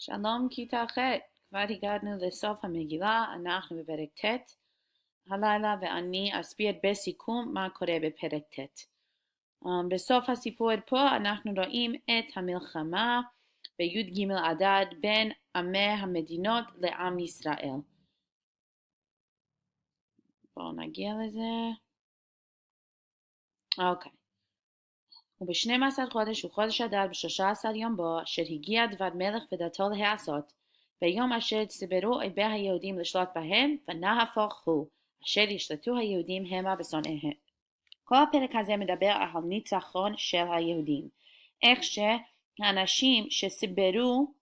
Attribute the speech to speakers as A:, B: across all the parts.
A: שלום כיתה ח', כבר הגענו לסוף המגילה, אנחנו בפרק ט' הלילה ואני אסביר בסיכום מה קורה בפרק ט'. בסוף הסיפור פה אנחנו רואים את המלחמה בי"ג אדר בין עמי המדינות לעם ישראל. בואו נגיע לזה. אוקיי. וב-12 חודש וחודש אדר ב-13 יום בו, אשר הגיע דבר מלך ודתו להיעשות, ביום אשר ציברו אויבי היהודים לשלוט בהם, ונהפוך הוא, אשר ישלטו היהודים המה בשונאיהם. כל הפרק הזה מדבר על ניצחון של היהודים. איך שהאנשים שציברו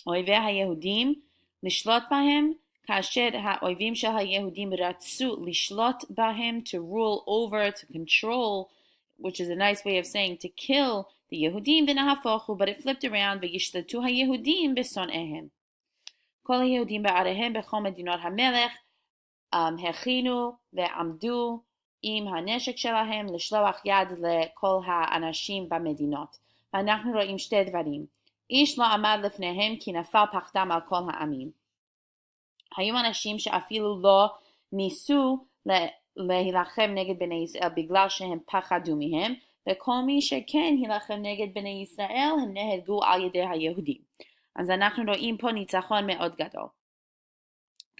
A: אויבי היהודים לשלוט בהם, כאשר האויבים של היהודים רצו לשלוט בהם, to rule over, to control, which is a nice way of saying to kill the Yehudim, ונהפוך הוא, but it flipped around, וישלטו היהודים בשונאיהם. כל היהודים בעריהם בכל מדינות המלך הכינו ועמדו עם הנשק שלהם לשלוח יד לכל האנשים במדינות. ואנחנו רואים שתי דברים. איש לא עמד לפניהם כי נפל פחדם על כל העמים. היו אנשים שאפילו לא ניסו להילחם נגד בני ישראל בגלל שהם פחדו מהם, וכל מי שכן הילחם נגד בני ישראל הם נהרגו על ידי היהודים. אז אנחנו רואים פה ניצחון מאוד גדול.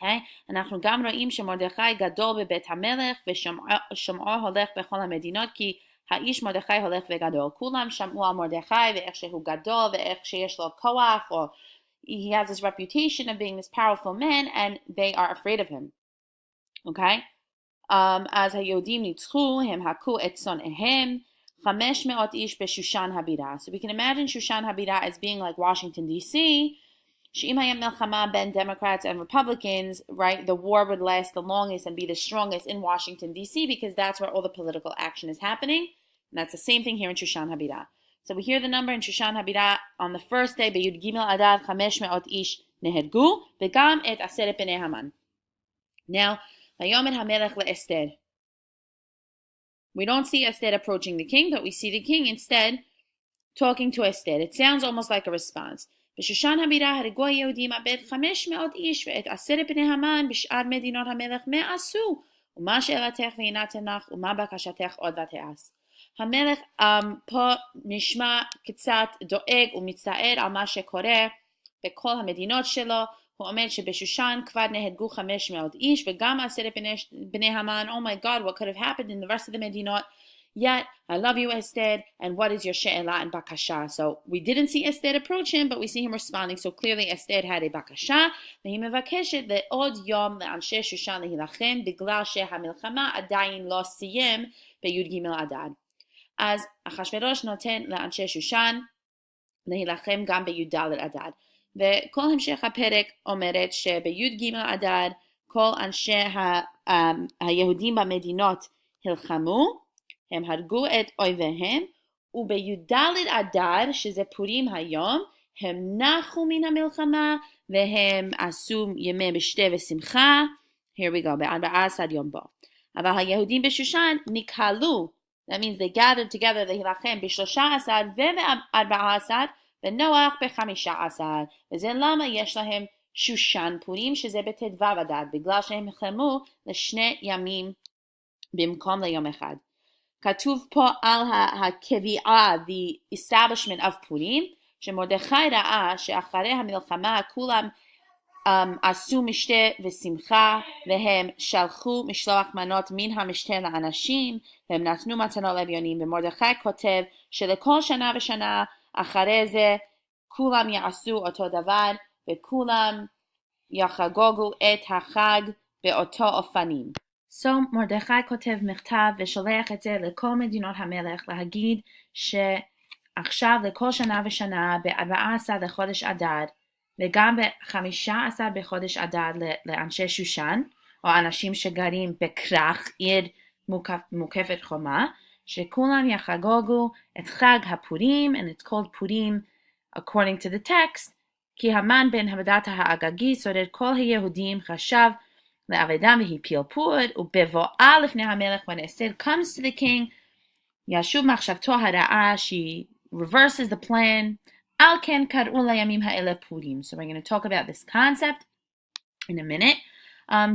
A: Okay? אנחנו גם רואים שמרדכי גדול בבית המלך ושמעו הולך בכל המדינות, כי האיש מרדכי הולך וגדול. כולם שמעו על מרדכי ואיך שהוא גדול ואיך שיש לו כוח, or he has this reputation of being this powerful man, and they are afraid of him. Okay? אז היהודים ניצחו, הם הכו את שונאיהם, 500 איש בשושן הבירה. So we can imagine Shushan Habira as being like Washington DC. שאם היה מלחמה בין Democrats and Republicans, right, the war would last the longest and be the strongest in Washington DC because that's where all the political action is happening. And that's the same thing here in Shushan Habira. So we hear the number in Shushan Habira on the first day, בי"ג אדר 500 איש נהרגו, וגם את 10 בני המן. Now, ויאמר המלך לאסתר. We don't see Esther approaching the king, but we see the king instead talking to Esther. It sounds almost like a response. בשושן הבירה הרגו היהודים עבד 500 איש, ואת 10 בני המן בשאר מדינות המלך מה עשו? ומה שאלתך ויינתן לך, ומה בקשתך עוד ותעש. המלך פה נשמע קצת דואג ומצטער על מה שקורה בכל המדינות שלו. הוא אומר שבשושן כבר נהרגו 500 איש, וגם 10 בני המן. Oh my God, what could have happened in the rest of the מדינות? Yet, I love you, Esther, and what is your she'elah and bakasha? So, we didn't see Esther approach him, but we see him responding. So, clearly, Esther had a bakasha. והיא מבקשת לעוד יום לאנשי שושן להילחם, בגלל שהמלחמה עדיין לא סיים בי"ג אדר. אז אחשוורוש נותן לאנשי שושן להילחם גם בי"ד אדר. וכל המשך הפרק אומרת שבי"ג אדר כל אנשי היהודים במדינות הלחמו, הם הרגו את אויביהם, ובי"ד אדר, שזה פורים היום, הם נחו מן המלחמה, והם עשו ימי משתה ושמחה. Here we go, ב-14 יום בו. אבל היהודים בשושן נקהלו, that means they gathered together להילחם ב-13 וב-14, ונוח ב-15. וזה למה יש להם שושן פורים, שזה בט"ו אדר, בגלל שהם החלמו לשני ימים במקום ליום אחד. כתוב פה על הקביעה, the establishment of פורים, שמרדכי ראה שאחרי המלחמה כולם עשו משתה ושמחה, והם שלחו משלוח מנות מן המשתה לאנשים, והם נתנו מתנות לאביונים, ומרדכי כותב שלכל שנה ושנה אחרי זה כולם יעשו אותו דבר, וכולם יחגגו את החג באותו אופנים. So, מרדכי כותב מכתב ושולח את זה לכל מדינות המלך להגיד שעכשיו לכל שנה ושנה ב-14 לחודש אדר וגם ב-15 בחודש אדר לאנשי שושן או אנשים שגרים בכרך, עיר מוקפת חומה, שכולם יחגגו את חג הפורים, and it's called פורים according to the text, כי המן בן המדת האגגי סורד כל היהודים חשב לעבדם והפיל פורד, ובבואה לפני המלך, when Esther comes to the king, ישוב מחשבתו הרעה, she reverses the plan, Al ken kar'u layamim ha'ele Purim. So we're going to talk about this concept in a minute.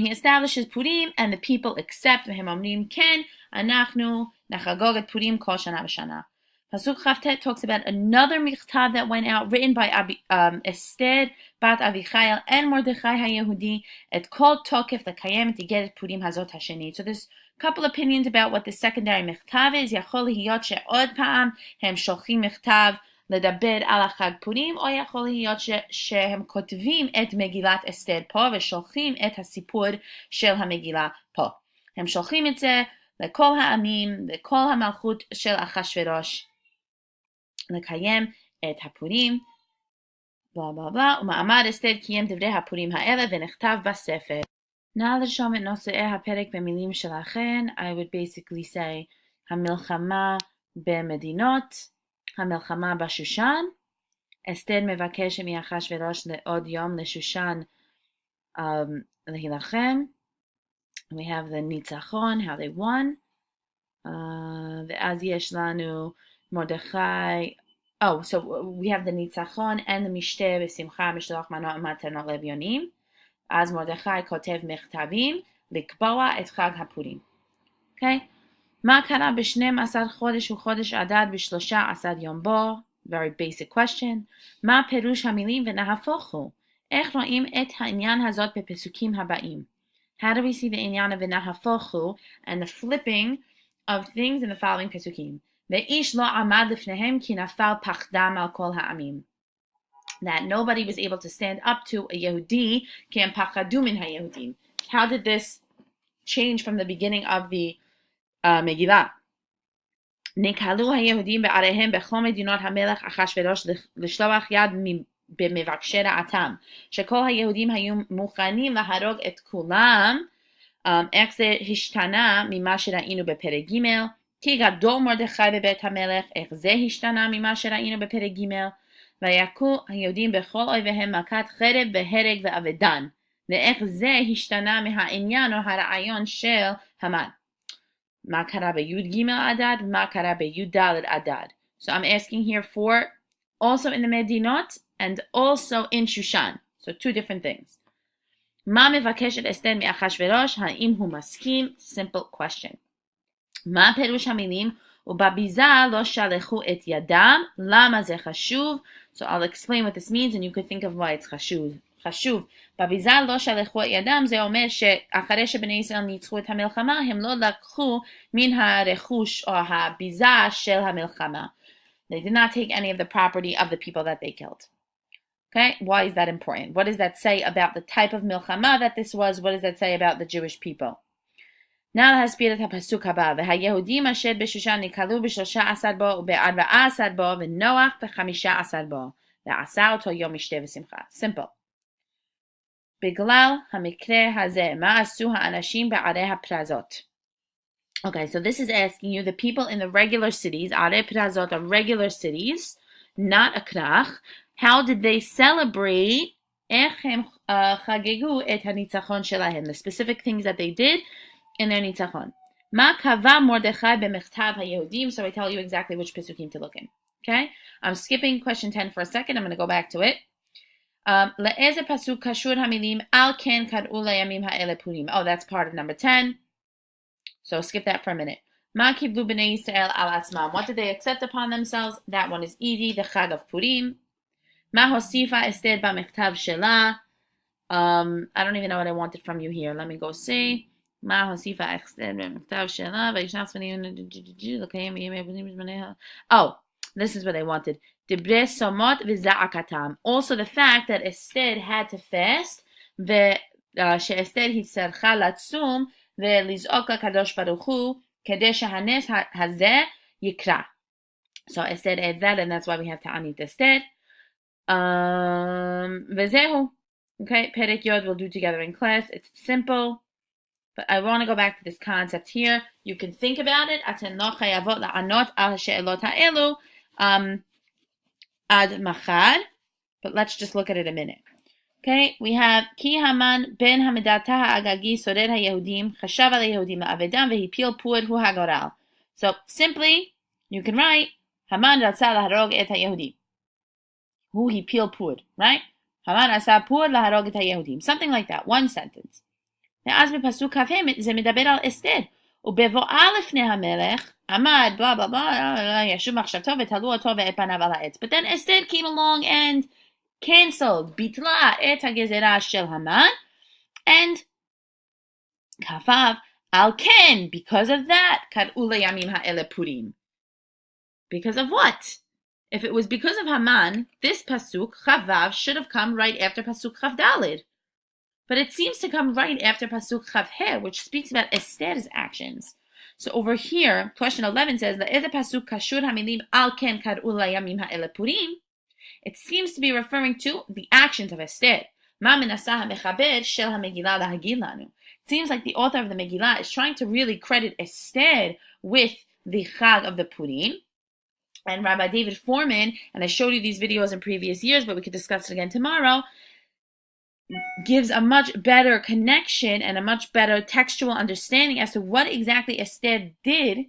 A: He establishes Purim, and the people accept. V'hem omrim ken, anachnu nachagog et Purim kol shana v'shana. Pasuk Chavtet talks about another michtav that went out, written by Esther bat Avichail and Mordechai HaYehudi, et kol tokef lekayem tigeret Purim hazot hasheni. So there's a couple opinions about what the secondary michtav is. Yachol hiyot she'od pa'am hem sholchim michtav לדבר על החג פורים, או יכול להיות שהם כותבים את מגילת אסתר פה ושולחים את הסיפור של המגילה פה. הם שולחים את זה לכל העמים, לכל המלכות של אחשוורוש, לקיים את הפורים, בלה בלה בלה, ומאמר אסתר קיים דברי הפורים האלה ונכתב בספר. נא לרשום את נושאי הפרק במילים שלכם. I would basically say המלחמה במדינות, המלחמה בשושן, אסתר מבקשת מאחשוורוש לעוד יום לשושן להילחם. We have the ניצחון, how they won. ואז יש לנו מרדכי, so we have the ניצחון and the משתה בשמחה משלוח מנות ומתנות לאביונים. אז מרדכי כותב מכתבים לקבוע את חג הפורים. Okay? מה קרה ב-12 חודש וחודש אדר ב-13 יום בו? Very basic question. מה פירוש המילים ונהפוך הוא? איך רואים את העניין הזאת בפסוקים הבאים? How do we see the עניין ונהפוך הוא and the flipping of things in the following פסוקים? ואיש לא עמד לפניהם כי נפל פחדם על כל העמים. That nobody was able to stand up to a יהודי כי הם פחדו מן היהודים. How did this change from the beginning of the מגילה? נקהלו היהודים בעריהם בכל מדינות המלך אחשוורוש לשלוח יד במבקשי רעתם, שכל היהודים היו מוכנים להרוג את כולם. איך זה השתנה ממה שראינו בפרק ג'? כי גדול מרדכי בבית המלך. איך זה השתנה ממה שראינו בפרק ג'? ויכו היהודים בכל אויביהם מכת חרב והרג ואבדן. ואיך זה השתנה מהעניין או הרעיון של המן? מה קרה בי"ג אדר? מה קרה בי"ד אדר? So I'm asking here for also in the מדינot and also in Shushan. So two different things. מה מבקשת אסתר מאחשוורוש? האם הוא מסכים? Simple question. מה פירוש המילים? ובביזה לא שלחו את ידם. למה זה חשוב? So I'll explain what this means and you could think of why it's חשוב. בביזה לא שלחו את ידם, זה אומר שאחרי שבני ישראל ניצחו את המלחמה, הם לא לקחו מן הרכוש או הביזה של המלחמה. They did not take any of the property of the people that they killed. Okay, why is that important? What does that say about the type of milchama that this was? What does that say about the Jewish people? נא להסביר את הפסוק הבא. והיהודים אשר בשושן נקהלו ב13 בו וב14 בו ונוח ב15 בו. ועשה אותו יום משתה ושמחה. Simple. בגלל המקרה הזה, מה עשו האנשים בערי הפרזות? Okay, so this is asking you, the people in the regular cities, ערי פרזות are regular cities, not a krach, how did they celebrate, איך הם חגגו את הניצחון שלהם, the specific things that they did in their ניצחון. מה קבע מרדכי במכתב היהודים? So I tell you exactly which פסוקים to look in. Okay? I'm skipping question 10 for a second, I'm going to go back to it. לאיזה פסוק קשור המילים על כן קראו לימים האלה פורים? Oh, that's part of number 10. So skip that for a minute. מה קיבלו בני ישראל על עצמם? What did they accept upon themselves? That one is easy, the חג of פורים. מה הוסיפה אסתר במכתב שלה? I don't even know what I wanted from you here. Let me go see. מה הוסיפה אסתר במכתב שלה? וישנח צפנים לקיים ימי בנים בזמניה. Oh, this is what I wanted. דברי סומות וזעקתם. Also the fact that Esther had to fast, ושאסתר הצטרכה לצום ולזעוק לקדוש ברוך הוא כדי שהנס הזה יקרה. So Esther adds that, and that's why we have ta'anit Esther. וזהו. Okay, פרק י' we'll do together in class. It's simple. But I want to go back to this concept here. You can think about it. אתן לא חייבות לענות על השאלות האלו עד מחר. But let's just look at it a minute. Okay, we have כי המן בן המדתה האגגי סורר היהודים חשב על היהודים לעבדם והפיל פור הוא הגורל. So simply, you can write, המן רצה להרוג את היהודים. hu hipil pur, right? Haman asa pur laharog et hayehudim. Something like that, one sentence. ואז בפסוק כ"ה זה מדבר על אסתר. ובבואה לפני המלך, עמד, blah, blah, blah, ישוב מחשבתו ותלו אותו ואת פניו על העץ. But then Esther came along and canceled, ביטלה את הגזרה של המן, and כ"ו, על כן, because of that, קראו לימים האלה פורים. Because of what? If it was because of Haman, this pasuk, Chavav, should have come right after pasuk Chavdalid. But it seems to come right after pasuk Chavhe, which speaks about Esther's actions. So over here, question 11 says, "Le'eze pasuk kashur hamilim al ken kar'u layamim ha'ele purim." It seems to be referring to the actions of Esther. Ma menasah ha'mechaber shel ha'megillah lahagid lanu. It seems like the author of the Megillah is trying to really credit Esther with the Chag of the Purim. And Rabbi David Foreman, and I showed you these videos in previous years, but we could discuss it again tomorrow, gives a much better connection and a much better textual understanding as to what exactly Esther did,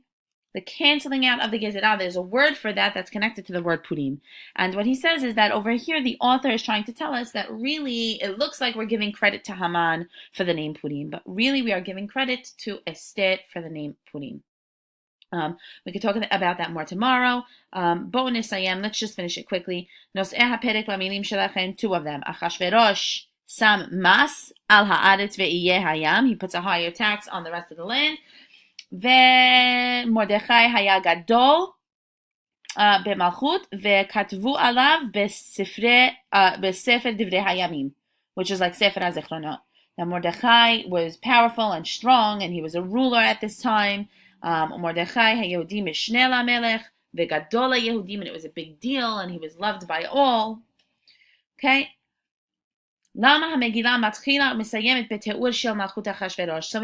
A: the canceling out of the Gezerah. There's a word for that that's connected to the word Purim. And what he says is that over here, the author is trying to tell us that really, it looks like we're giving credit to Haman for the name Purim, but really we are giving credit to Esther for the name Purim. We could talk about that more tomorrow. Bo'u nisayem, let's just finish it quickly. Nos'eh ha'perek lamilim shelachem, two of them. Achashverosh Sam mas al haaretz ve'iyeh hayam. He puts a higher tax on the rest of the land. Ve'Mordechai haya gadol bemalchut ve'katvu alav besefer divrei hayamim, which is like Sefer HaZichronot. Now Mordechai was powerful and strong, and he was a ruler at this time. Mordechai haYehudim mishneh lamelech ve'gadol haYehudim, and it was a big deal, and he was loved by all. Okay. So we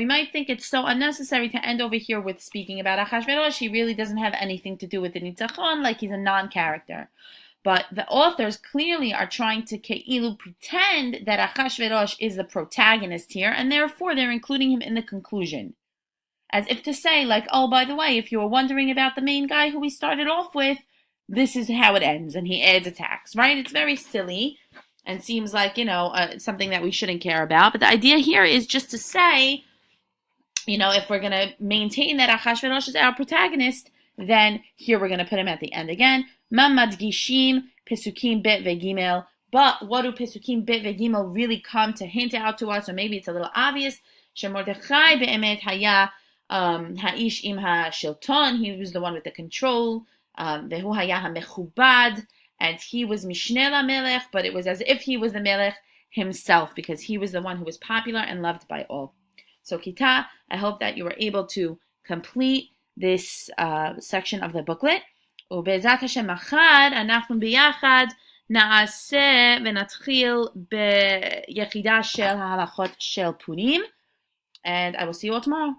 A: might think it's so unnecessary to end over here with speaking about Achashverosh. He really doesn't have anything to do with the Nitzachon, like he's a non-character. But the authors clearly are trying to ke'ilu pretend that Achashverosh is the protagonist here, and therefore they're including him in the conclusion. As if to say, like, oh, by the way, if you were wondering about the main guy who we started off with, this is how it ends, and he adds a tax, right? It's very silly. And seems like, something that we shouldn't care about. But the idea here is just to say, if we're going to maintain that Achashverosh is our protagonist, then here we're going to put him at the end again. Mamad Gishim, Pesukim Bet Vegimel. But what do Pesukim Bet Vegimel really come to hint out to us? Or maybe it's a little obvious. Shemordechai Be'emet Haya Ha'ish Im HaShilton. He was the one with the control. Vehu Haya HaMechubad. And he was Mishneh LaMelech, but it was as if he was the Melech himself, because he was the one who was popular and loved by all. So Kita, I hope that you were able to complete this section of the booklet. ובעזרת השם מחר אנחנו ביחד נעשה ונתחיל ביחידה של ההלכות של פורים. And I will see you all tomorrow.